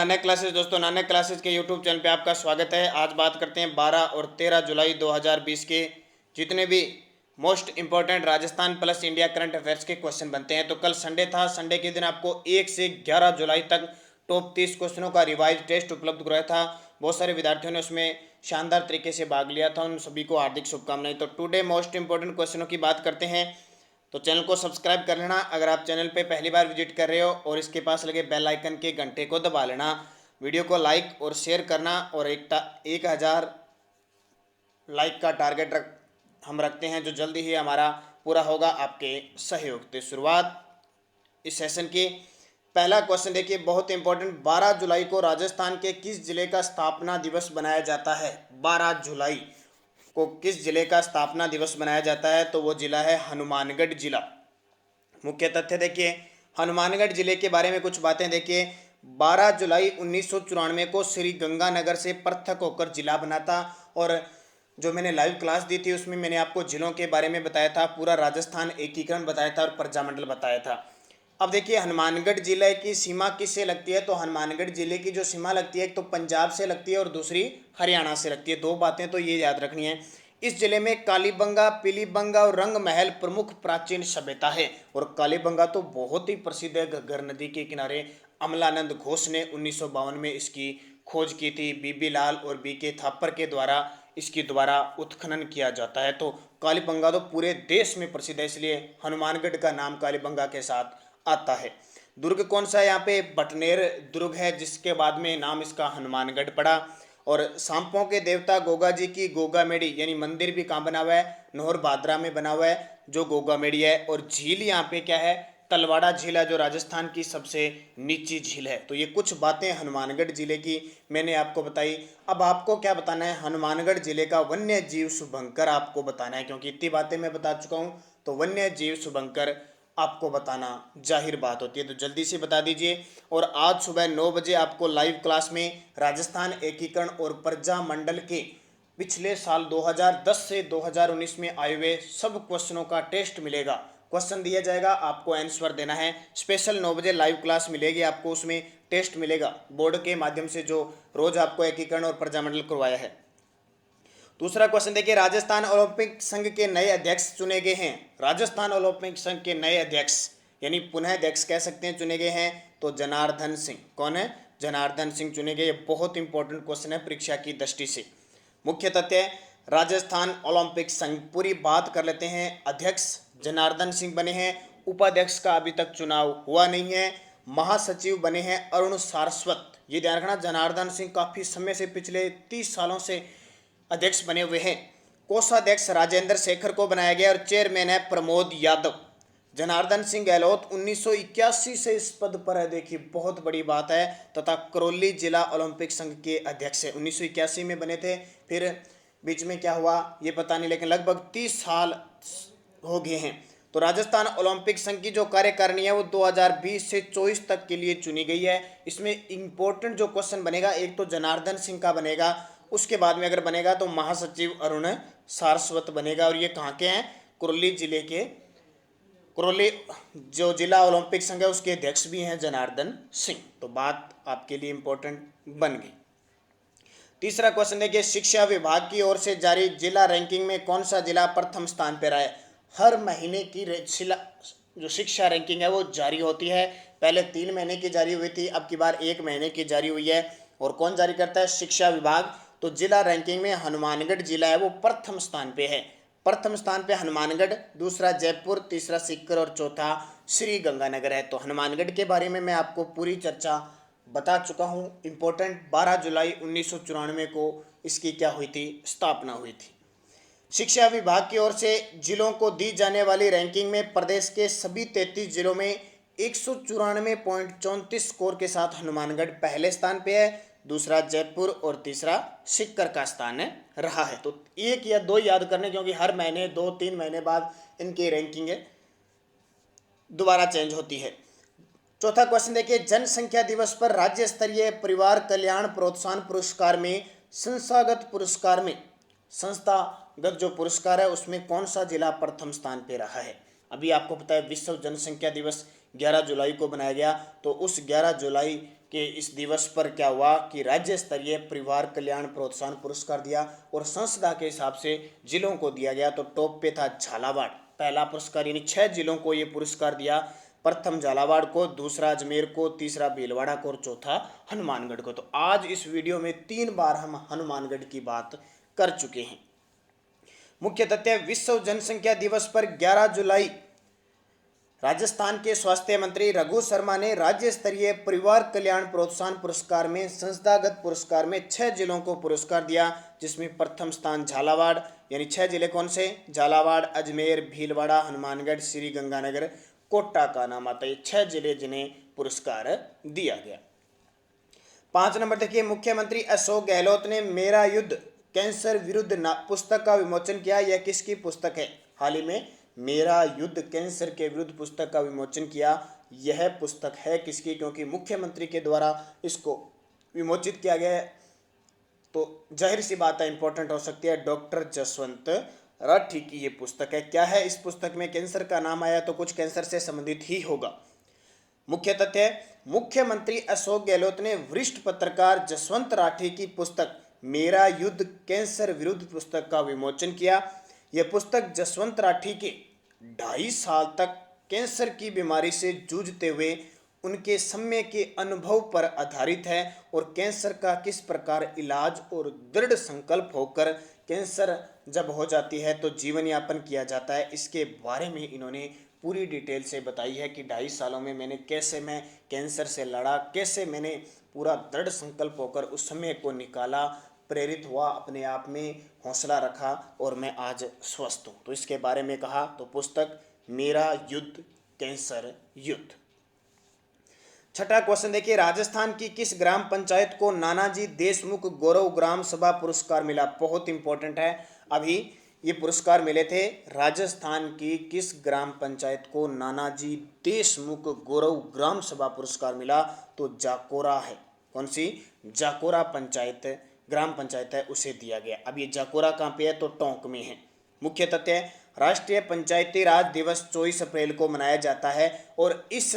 Nanak classes. दोस्तों, Nanak classes के YouTube channel पे आपका स्वागत है। आज बात करते हैं 12 और 13 जुलाई 2020 के जितने भी most important Rajasthan plus India current affairs के क्वेश्चन बनते हैं। तो कल संडे था, संडे के दिन आपको 1 से 11 जुलाई तक टॉप 30 क्वेश्चनों का रिवाइज टेस्ट उपलब्ध कराया था। बहुत सारे विद्यार्थियों ने उसमें शानदार तरीके से भाग लिया था। उन सभी को हार्दिक शुभकामनाएं। तो टुडे मोस्ट इंपॉर्टेंट क्वेश्चनों की बात करते हैं। तो चैनल को सब्सक्राइब कर लेना अगर आप चैनल पे पहली बार विजिट कर रहे हो, और इसके पास लगे बेल आइकन के घंटे को दबा लेना। वीडियो को लाइक और शेयर करना, और 1000 लाइक का टारगेट हम रखते हैं, जो जल्दी ही हमारा पूरा होगा आपके सहयोग। तो शुरुआत इस सेशन की पहला क्वेश्चन देखिए, बहुत इंपॉर्टेंट। 12 जुलाई को राजस्थान के किस जिले का स्थापना दिवस बनाया जाता है? 12 जुलाई को किस जिले का स्थापना दिवस मनाया जाता है? तो वो जिला है हनुमानगढ़ जिला। मुख्य तथ्य देखिए, हनुमानगढ़ जिले के बारे में कुछ बातें देखिए। 12 जुलाई 1994 को श्री गंगानगर से पृथक होकर जिला बना था। और जो मैंने लाइव क्लास दी थी उसमें मैंने आपको जिलों के बारे में बताया था, पूरा राजस्थान एकीकरण बताया था और प्रजामंडल बताया था। अब देखिए, हनुमानगढ़ जिले की सीमा किससे लगती है? तो हनुमानगढ़ जिले की जो सीमा लगती है, एक तो पंजाब से लगती है और दूसरी हरियाणा से लगती है। दो बातें तो ये याद रखनी है। इस जिले में कालीबंगा, पीलीबंगा और रंग महल प्रमुख प्राचीन सभ्यता है। और कालीबंगा तो बहुत ही प्रसिद्ध है, घग्गर नदी के किनारे। अमलानंद घोष ने 1952 में इसकी खोज की थी। बीबी लाल और बीके थापर के द्वारा इसकी दोबारा उत्खनन किया जाता है। तो कालीबंगा तो पूरे देश में प्रसिद्ध है, इसलिए हनुमानगढ़ का नाम कालीबंगा के साथ आता है। दुर्ग कौन सा है? यहाँ पे बटनेर दुर्ग है, जिसके बाद में नाम इसका हनुमानगढ़ पड़ा। और सांपों के देवता गोगा जी की गोगामेड़ी यानी मंदिर भी कहाँ बना हुआ है? नौहर भादरा में बना हुआ है, जो गोगामेड़ी है। और झील यहाँ पे क्या है? तलवाड़ा झील है, जो राजस्थान की सबसे नीची झील है। तो ये कुछ बातें हनुमानगढ़ जिले की मैंने आपको बताई। अब आपको क्या बताना है? हनुमानगढ़ जिले का वन्य जीव शुभंकर आपको बताना है, क्योंकि इतनी बातें मैं बता चुका हूँ, तो वन्य जीव शुभंकर आपको बताना जाहिर बात होती है। तो जल्दी से बता दीजिए। और आज सुबह 9 बजे आपको लाइव क्लास में राजस्थान एकीकरण और प्रजामंडल के पिछले साल 2010 से 2019 में आए हुए सब क्वेश्चनों का टेस्ट मिलेगा। क्वेश्चन दिया जाएगा, आपको आंसर देना है। स्पेशल 9 बजे लाइव क्लास मिलेगी आपको, उसमें टेस्ट मिलेगा बोर्ड के माध्यम से, जो रोज आपको एकीकरण और प्रजामंडल करवाया है। दूसरा क्वेश्चन देखिए, राजस्थान ओलंपिक संघ के नए अध्यक्ष चुने गए हैं। राजस्थान ओलंपिक संघ के नए अध्यक्ष यानी पुनः अध्यक्ष कह सकते हैं, चुने गए हैं। तो जनार्दन सिंह। कौन है? जनार्दन सिंह चुने गए। बहुत इंपॉर्टेंट क्वेश्चन है परीक्षा की दृष्टि से। मुख्य तथ्य, राजस्थान ओलंपिक संघ, पूरी बात कर लेते हैं। अध्यक्ष जनार्दन सिंह बने हैं। उपाध्यक्ष का अभी तक चुनाव हुआ नहीं है। महासचिव बने हैं अरुण सारस्वत। ये ध्यान रखना, जनार्दन सिंह काफी समय से, पिछले 30 सालों से अध्यक्ष बने हुए हैं। कोषाध्यक्ष राजेंद्र शेखर को बनाया गया और चेयरमैन है प्रमोद यादव। जनार्दन सिंह गहलोत 1981 से इस पद पर है, देखिए बहुत बड़ी बात है। तथा करौली जिला ओलंपिक संघ के अध्यक्ष है, 1981 में बने थे। फिर बीच में क्या हुआ ये पता नहीं, लेकिन लगभग 30 साल हो गए हैं। तो राजस्थान ओलंपिक संघ की जो कार्यकारिणी है वो 2020 से 24 तक के लिए चुनी गई है। इसमें इंपॉर्टेंट जो क्वेश्चन बनेगा, एक तो जनार्दन सिंह का बनेगा, उसके बाद में अगर बनेगा तो महासचिव अरुण सारस्वत बनेगा। और ये कहाँ के हैं? करौली जिले के, करौली जो जिला ओलंपिक संघ है उसके अध्यक्ष भी हैं जनार्दन सिंह। तो बात आपके लिए इंपॉर्टेंट बन गई। तीसरा क्वेश्चन देखिए, शिक्षा विभाग की ओर से जारी जिला रैंकिंग में कौन सा जिला प्रथम स्थान पर आया है? हर महीने की जो शिक्षा रैंकिंग है वो जारी होती है। पहले 3 महीने की जारी हुई थी, अब की बार 1 महीने की जारी हुई है। और कौन जारी करता है? शिक्षा विभाग। तो जिला रैंकिंग में हनुमानगढ़ जिला है वो प्रथम स्थान पे है। प्रथम स्थान पे हनुमानगढ़, दूसरा जयपुर, तीसरा सीकर और चौथा श्री गंगानगर है। तो हनुमानगढ़ के बारे में मैं आपको पूरी चर्चा बता चुका हूँ। इंपॉर्टेंट 12 जुलाई 1994 को इसकी क्या हुई थी? स्थापना हुई थी। शिक्षा विभाग की ओर से जिलों को दी जाने वाली रैंकिंग में प्रदेश के सभी 33 जिलों में 194.34 स्कोर के साथ हनुमानगढ़ पहले स्थान पे है, दूसरा जयपुर और तीसरा सीकर का स्थान रहा है। तो 1 या 2 याद करने, क्योंकि हर महीने 2-3 महीने बाद इनकी रैंकिंग दोबारा चेंज होती है। चौथा क्वेश्चन देखिए, जनसंख्या दिवस पर राज्य स्तरीय परिवार कल्याण प्रोत्साहन पुरस्कार में संस्थागत पुरस्कार में, संस्थागत जो पुरस्कार है उसमें कौन सा जिला प्रथम स्थान पे रहा है? अभी आपको पता है विश्व जनसंख्या दिवस 11 जुलाई को बनाया गया, तो उस 11 जुलाई कि इस दिवस पर क्या हुआ कि राज्य स्तरीय परिवार कल्याण प्रोत्साहन पुरस्कार दिया और संस्था के हिसाब से जिलों को दिया गया। तो टॉप पे था झालावाड़, पहला पुरस्कार, यानी 6 जिलों को ये पुरस्कार दिया। प्रथम झालावाड़ को, दूसरा अजमेर को, तीसरा भीलवाड़ा को और चौथा हनुमानगढ़ को। तो आज इस वीडियो में 3 बार हम हनुमानगढ़ की बात कर चुके हैं। मुख्य तथ्य, विश्व जनसंख्या दिवस पर 11 जुलाई राजस्थान के स्वास्थ्य मंत्री रघु शर्मा ने राज्य स्तरीय परिवार कल्याण प्रोत्साहन पुरस्कार में संस्थागत पुरस्कार में 6 जिलों को पुरस्कार दिया, जिसमें प्रथम स्थान झालावाड़, यानी 6 जिले कौन से, झालावाड़, अजमेर, भीलवाड़ा, हनुमानगढ़, श्री गंगानगर, कोटा का नाम आता है। 6 जिले जिन्हें पुरस्कार दिया गया। 5 नंबर देखिए, मुख्यमंत्री अशोक गहलोत ने मेरा युद्ध कैंसर विरुद्ध पुस्तक का विमोचन किया। यह किसकी पुस्तक है? हाल ही में मेरा युद्ध कैंसर के विरुद्ध पुस्तक का विमोचन किया। यह पुस्तक है किसकी? क्योंकि मुख्यमंत्री के द्वारा इसको विमोचित किया गया है, तो जाहिर सी बात है इंपॉर्टेंट हो सकती है। डॉक्टर जसवंत राठी की ये पुस्तक है। क्या है इस पुस्तक में? कैंसर का नाम आया तो कुछ कैंसर से संबंधित ही होगा। मुख्य तथ्य, मुख्यमंत्री अशोक गहलोत ने वरिष्ठ पत्रकार जसवंत राठी की पुस्तक मेरा युद्ध कैंसर विरुद्ध पुस्तक का विमोचन किया। यह पुस्तक जसवंत राठी के 2.5 साल तक कैंसर की बीमारी से जूझते हुए उनके समय के अनुभव पर आधारित है और कैंसर का किस प्रकार इलाज और दृढ़ संकल्प होकर कैंसर जब हो जाती है तो जीवन यापन किया जाता है, इसके बारे में इन्होंने पूरी डिटेल से बताई है कि 2.5 सालों में मैं कैंसर से लड़ा, कैसे मैंने पूरा दृढ़ संकल्प होकर उस समय को निकाला, प्रेरित हुआ, अपने आप में हौसला रखा और मैं आज स्वस्थ हूँ। तो इसके बारे में कहा तो पुस्तक मेरा युद्ध कैंसर युद्ध। 6ठा क्वेश्चन देखिए, राजस्थान की किस ग्राम पंचायत को नानाजी देशमुख गौरव ग्राम सभा पुरस्कार मिला? बहुत इंपॉर्टेंट है। अभी ये पुरस्कार मिले थे। राजस्थान की किस ग्राम पंचायत को नानाजी देशमुख गौरव ग्राम सभा पुरस्कार मिला? तो जाकोरा है। कौन सी? जाकोरा पंचायत, ग्राम पंचायत है, उसे दिया गया। अब ये जाकोरा कहाँ पे है? तो टोंक में है। मुख्य तथ्य, राष्ट्रीय पंचायती राज दिवस 24 अप्रैल को मनाया जाता है और इस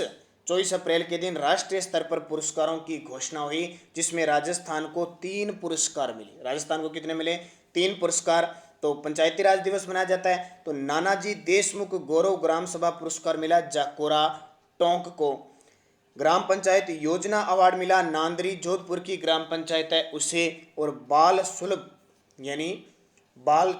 24 अप्रैल के दिन राष्ट्रीय स्तर पर पुरस्कारों की घोषणा हुई, जिसमें राजस्थान को 3 पुरस्कार मिले। राजस्थान को कितने मिले? 3 पुरस्कार। तो पंचायती राज दिवस मनाया जाता है तो नानाजी देशमुख गौरव ग्राम सभा पुरस्कार मिला जाकोरा टोंक को। ग्राम पंचायत योजना अवार्ड मिला नांदरी, जोधपुर की ग्राम पंचायत है उसे। और बाल सुलभ यानी बाल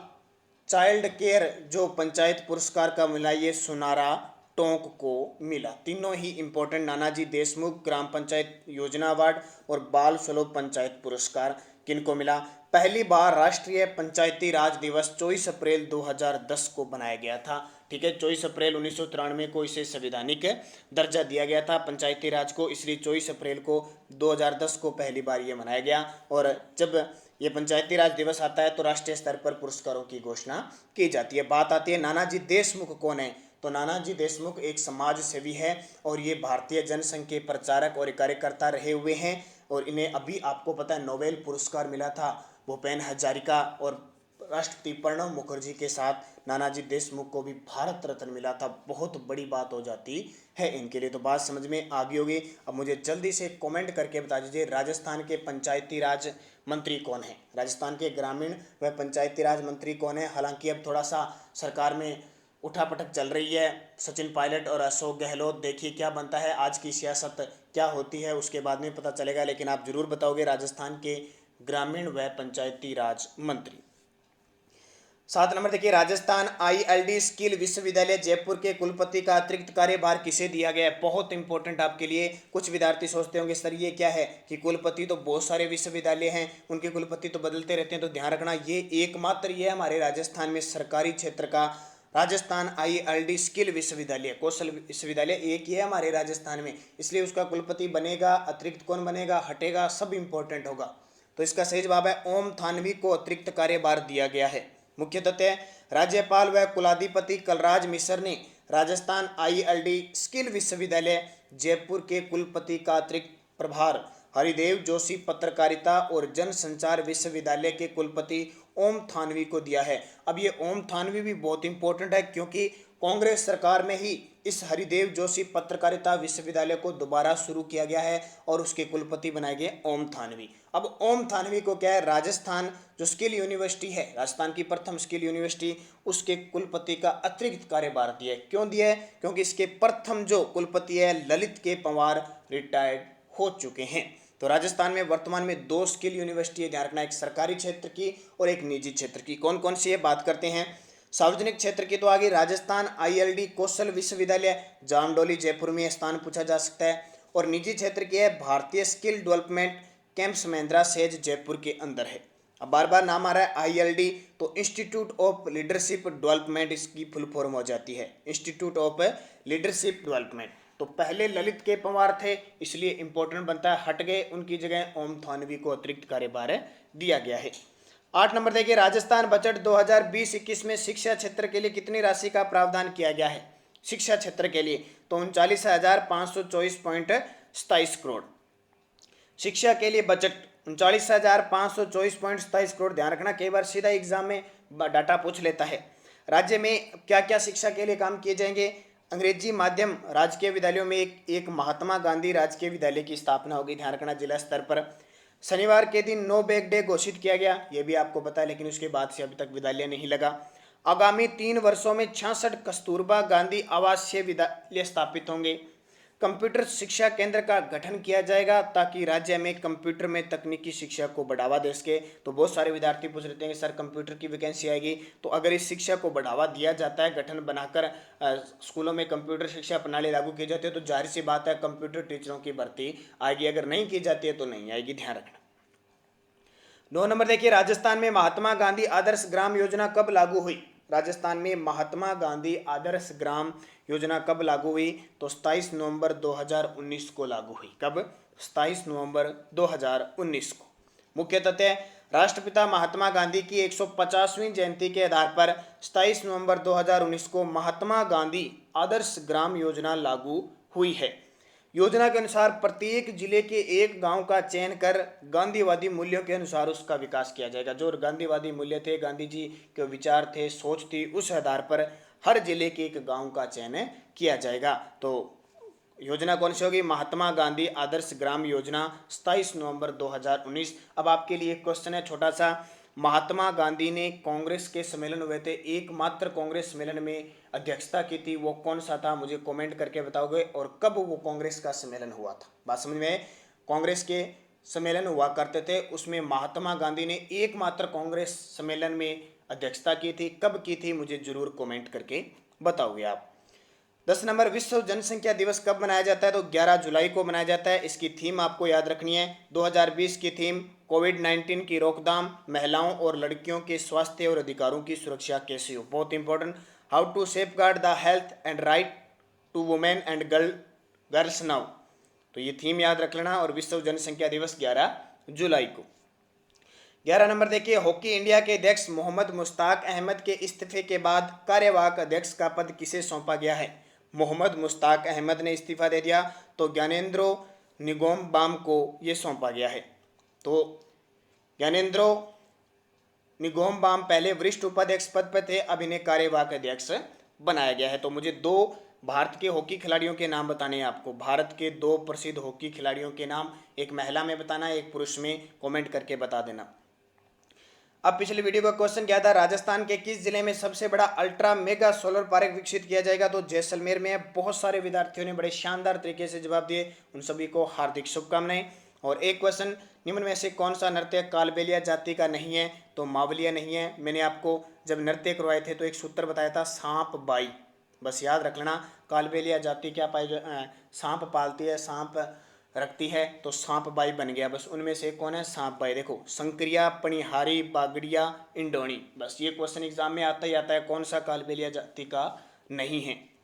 चाइल्ड केयर जो पंचायत पुरस्कार का मिला, ये सुनारा टोंक को मिला। तीनों ही इंपॉर्टेंट, नानाजी देशमुख ग्राम पंचायत योजना अवार्ड और बाल सुलभ पंचायत पुरस्कार किनको मिला? पहली बार राष्ट्रीय पंचायती राज दिवस 24 अप्रैल 2010 को बनाया गया था। ठीक है, 24 अप्रैल 1993 को इसे संवैधानिक दर्जा दिया गया था पंचायती राज को, इसलिए 24 अप्रैल को 2010 को पहली बार ये मनाया गया। और जब ये पंचायती राज दिवस आता है तो राष्ट्रीय स्तर पर पुरस्कारों की घोषणा की जाती है। बात आती है नानाजी देशमुख कौन है? तो नानाजी देशमुख एक समाज सेवी है और ये भारतीय जनसंघ के प्रचारक और कार्यकर्ता रहे हुए हैं और इन्हें अभी आपको पता है नोबेल पुरस्कार मिला था भूपेन हजारिका और राष्ट्रपति प्रणब मुखर्जी के साथ नानाजी देशमुख को भी भारत रत्न मिला था। बहुत बड़ी बात हो जाती है इनके लिए। तो बात समझ में आ गई होगी। अब मुझे जल्दी से कमेंट करके बता दीजिए राजस्थान के पंचायती राज मंत्री कौन है? राजस्थान के ग्रामीण व पंचायती राज मंत्री कौन है? हालांकि अब थोड़ा सा सरकार में उठापटक चल रही है, सचिन पायलट और अशोक गहलोत, देखिए क्या बनता है, आज की सियासत क्या होती है उसके बाद में पता चलेगा। लेकिन आप जरूर बताओगे राजस्थान के ग्रामीण व पंचायती राज मंत्री। 7 नंबर देखिए, राजस्थान ILD स्किल विश्वविद्यालय जयपुर के कुलपति का अतिरिक्त कार्यभार किसे दिया गया है? बहुत इंपॉर्टेंट आपके लिए। कुछ विद्यार्थी सोचते होंगे सर ये क्या है कि कुलपति तो बहुत सारे विश्वविद्यालय हैं, उनके कुलपति तो बदलते रहते हैं, तो ध्यान रखना ये एकमात्र ये हमारे राजस्थान में सरकारी क्षेत्र का राजस्थान ILD स्किल विश्वविद्यालय, कौशल विश्वविद्यालय एक ही है हमारे राजस्थान में, इसलिए उसका कुलपति बनेगा, अतिरिक्त कौन बनेगा, हटेगा, सब इंपॉर्टेंट होगा। तो इसका सही जवाब है ओम थानवी को अतिरिक्त कार्यभार दिया गया है। मुख्य तथ्य, राज्यपाल व कुलाधिपति कलराज मिश्र ने राजस्थान ILD स्किल विश्वविद्यालय जयपुर के कुलपति का अतिरिक्त प्रभार हरिदेव जोशी पत्रकारिता और जनसंचार विश्वविद्यालय के कुलपति ओम थानवी को दिया है। अब ये ओम थानवी भी बहुत इंपॉर्टेंट है क्योंकि कांग्रेस सरकार में ही इस हरिदेव जोशी पत्रकारिता विश्वविद्यालय को दोबारा शुरू किया गया है और उसके कुलपति बनाए गए ओम थानवी। अब ओम थानवी को क्या है, राजस्थान जो स्किल यूनिवर्सिटी है, राजस्थान की प्रथम स्किल यूनिवर्सिटी, उसके कुलपति का अतिरिक्त कार्यभार दिया है। क्यों दिया है? क्योंकि इसके प्रथम जो कुलपति है ललित के पंवार रिटायर्ड हो चुके हैं। तो राजस्थान में वर्तमान में 2 स्किल यूनिवर्सिटी है, ध्यान रखना, एक सरकारी क्षेत्र की और एक निजी क्षेत्र की। कौन कौन सी है बात करते हैं। सार्वजनिक क्षेत्र की तो आगे राजस्थान ILD कौशल विश्वविद्यालय जामडोली जयपुर में स्थान पूछा जा सकता है, और निजी क्षेत्र की है भारतीय skill development camps Mahindra says Jaipur के अंदर है। अब बार बार नाम आ रहा है ILD, तो इंस्टीट्यूट ऑफ लीडरशिप डेवलपमेंट इसकी फुल फॉर्म हो जाती है, इंस्टीट्यूट ऑफ लीडरशिप डेवलपमेंट। तो पहले ललित के पंवार थे, इसलिए इंपॉर्टेंट बनता है, हट गए, उनकी जगह ओम थानवी को अतिरिक्त कार्यभार दिया गया है। 8 नंबर देखिए, राजस्थान बजट 2020-21 में शिक्षा क्षेत्र के लिए कितनी राशि का प्रावधान किया गया है। शिक्षा क्षेत्र के लिए तो 39,524.27 करोड़। शिक्षा के लिए बजट 39,524.27 करोड़। ध्यान रखना, कई बार सीधा एग्जाम में डाटा पूछ लेता है। राज्य में क्या क्या शिक्षा के लिए काम किए जाएंगे। अंग्रेजी माध्यम राजकीय विद्यालयों में एक महात्मा गांधी राजकीय विद्यालय की स्थापना होगी, ध्यान रखना, जिला स्तर पर। शनिवार के दिन नो बैग डे घोषित किया गया, यह भी आपको पता है, लेकिन उसके बाद से अभी तक विद्यालय नहीं लगा। आगामी 3 वर्षों में 66 कस्तूरबा गांधी आवासीय विद्यालय स्थापित होंगे। कंप्यूटर शिक्षा केंद्र का गठन किया जाएगा ताकि राज्य में कंप्यूटर में तकनीकी शिक्षा को बढ़ावा दे सके। तो बहुत सारे विद्यार्थी पूछ रहे हैं कि सर कंप्यूटर की वैकेंसी आएगी, तो अगर इस शिक्षा को बढ़ावा दिया जाता है, गठन बनाकर स्कूलों में कंप्यूटर शिक्षा प्रणाली लागू की जाती है, तो जाहिर सी बात है कंप्यूटर टीचरों की भर्ती आएगी, अगर नहीं की जाती है तो नहीं आएगी, ध्यान रखना। 9 नंबर देखिए, राजस्थान में महात्मा गांधी आदर्श ग्राम योजना कब लागू हुई। राजस्थान में महात्मा गांधी आदर्श ग्राम योजना कब लागू हुई, तो 27 नवंबर 2019 को लागू हुई। कब? 27 नवंबर 2019 को। मुख्य तथ्य, राष्ट्रपिता महात्मा गांधी की 150वीं जयंती के आधार पर 27 नवंबर 2019 को महात्मा गांधी आदर्श ग्राम योजना लागू हुई है। योजना के अनुसार प्रत्येक जिले के एक गांव का चयन कर गांधीवादी मूल्यों के अनुसार उसका विकास किया जाएगा। जो गांधीवादी मूल्य थे, गांधी जी के विचार थे, सोच थी, उस आधार पर हर जिले के एक गांव का चयन किया जाएगा। तो योजना कौन सी होगी? महात्मा गांधी आदर्श ग्राम योजना, 27 नवंबर 2019। अब आपके लिए एक क्वेश्चन है छोटा सा। महात्मा गांधी ने कांग्रेस के सम्मेलन हुए थे, एकमात्र कांग्रेस सम्मेलन में अध्यक्षता की थी, वो कौन सा था? मुझे कमेंट करके बताओगे, और कब वो कांग्रेस का सम्मेलन हुआ था। बात समझ में? कांग्रेस के सम्मेलन हुआ करते थे, उसमें महात्मा गांधी ने एकमात्र कांग्रेस सम्मेलन में अध्यक्षता की थी। कब की थी मुझे जरूर कमेंट करके बताओगे आप। 10 नंबर, विश्व जनसंख्या दिवस कब मनाया जाता है, तो 11 जुलाई को मनाया जाता है। इसकी थीम आपको याद रखनी है, 2020 की थीम कोविड-19 की रोकथाम, महिलाओं और लड़कियों के स्वास्थ्य और अधिकारों की सुरक्षा कैसे हो, बहुत important. How to safeguard the health and right to women and girls now, तो ये थीम याद रख लेना। और विश्व जनसंख्या दिवस 11 जुलाई को। 11 नंबर देखिए, हॉकी इंडिया के अध्यक्ष मोहम्मद मुश्ताक अहमद के इस्तीफे के बाद कार्यवाहक अध्यक्ष का पद किसे सौंपा गया है। मोहम्मद मुश्ताक अहमद ने इस्तीफा दे दिया, तो ज्ञानेंद्रो निगोम्बाम को ये सौंपा गया है। तो ज्ञानेंद्रो निगोम्बाम पहले वरिष्ठ उपाध्यक्ष पद पर थे, अब इन्हें कार्यवाहक अध्यक्ष बनाया गया है। तो मुझे 2 भारत के हॉकी खिलाड़ियों के नाम बताने हैं आपको, भारत के 2 प्रसिद्ध हॉकी खिलाड़ियों के नाम, एक महिला में बताना है, एक पुरुष में, कमेंट करके बता देना। अब पिछले वीडियो का क्वेश्चन क्या था, राजस्थान के किस जिले में सबसे बड़ा अल्ट्रा मेगा सोलर पार्क विकसित किया जाएगा, तो जैसलमेर में। बहुत सारे विद्यार्थियों ने बड़े शानदार तरीके से जवाब दिए, उन सभी को हार्दिक शुभकामनाएं। और एक क्वेश्चन, निम्न में से कौन सा नृत्य कालबेलिया जाति का नहीं है, तो मावलिया नहीं है। मैंने आपको जब नृत्य करवाए थे तो एक सूत्र बताया था, सांप बाई, बस याद रख लेना। कालबेलिया जाति क्या सांप पालती है, सांप रखती है, तो सांप बाई बन गया, बस उनमें से कौन है, सांप बाई। देखो, संक्रिया, पणिहारी, बागड़िया, इंडोनी, बस ये क्वेश्चन एग्जाम में आता ही आता है, कौन सा कालबेलिया जाति का नहीं है।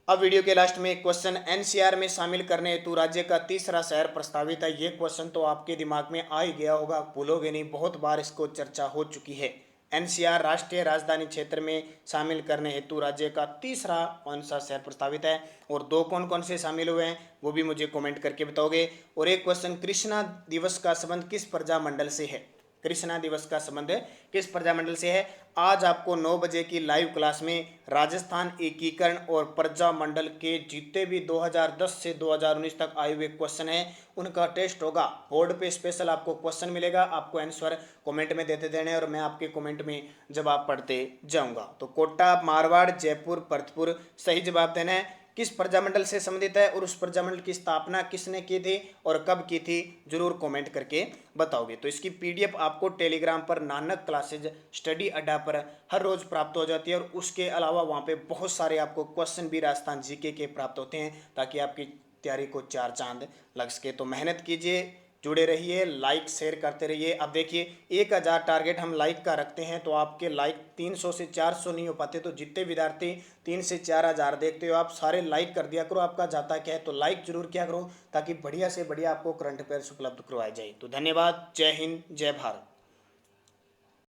अब वीडियो के लास्ट में एक क्वेश्चन, एनसीआर में शामिल करने हेतु राज्य का तीसरा शहर प्रस्तावित है। ये क्वेश्चन तो आपके दिमाग में आ ही गया होगा, भूलोगे नहीं, बहुत बार इसको चर्चा हो चुकी है। एनसीआर राष्ट्रीय राजधानी क्षेत्र में शामिल करने हेतु राज्य का तीसरा कौन सा शहर प्रस्तावित है, और 2 कौन कौन से शामिल हुए हैं वो भी मुझे कमेंट करके बताओगे। और एक क्वेश्चन, कृष्णा दिवस का संबंध किस प्रजा मंडल से है। कृष्णा दिवस का संबंध किस प्रजामंडल से है? आज आपको 9 बजे की लाइव क्लास में राजस्थान एकीकरण और प्रजामंडल के जितने भी 2010 से 2019 तक आए हुए क्वेश्चन हैं उनका टेस्ट होगा। बोर्ड पे स्पेशल आपको क्वेश्चन मिलेगा, आपको आंसर कमेंट में देते देने और मैं आपके कमेंट में जवाब पढ़ते जाऊंगा। तो कोटा, मारवाड़, जयपुर, भरतपुर सही जवाब देना है। किस प्रजामंडल से संबंधित है और उस प्रजामंडल की स्थापना किसने की थी और कब की थी, जरूर कमेंट करके बताओगे। तो इसकी पीडीएफ आपको टेलीग्राम पर नानक क्लासेज स्टडी अड्डा पर हर रोज प्राप्त हो जाती है और उसके अलावा वहाँ पे बहुत सारे आपको क्वेश्चन भी राजस्थान जीके के प्राप्त होते हैं ताकि आपकी तैयारी को चार चांद लग सके। तो मेहनत कीजिए, जुड़े रहिए, लाइक शेयर करते रहिए। अब देखिए 1000 टारगेट हम लाइक का रखते हैं तो आपके लाइक 300 से 400 नहीं हो पाते, तो जितने विद्यार्थी 3 से 4000 देखते हो आप सारे लाइक कर दिया करो। आपका जाता क्या है तो लाइक जरूर किया करो ताकि बढ़िया से बढ़िया आपको करंट अफेयर्स उपलब्ध करवाए जाए। तो धन्यवाद, जय हिंद, जय भारत।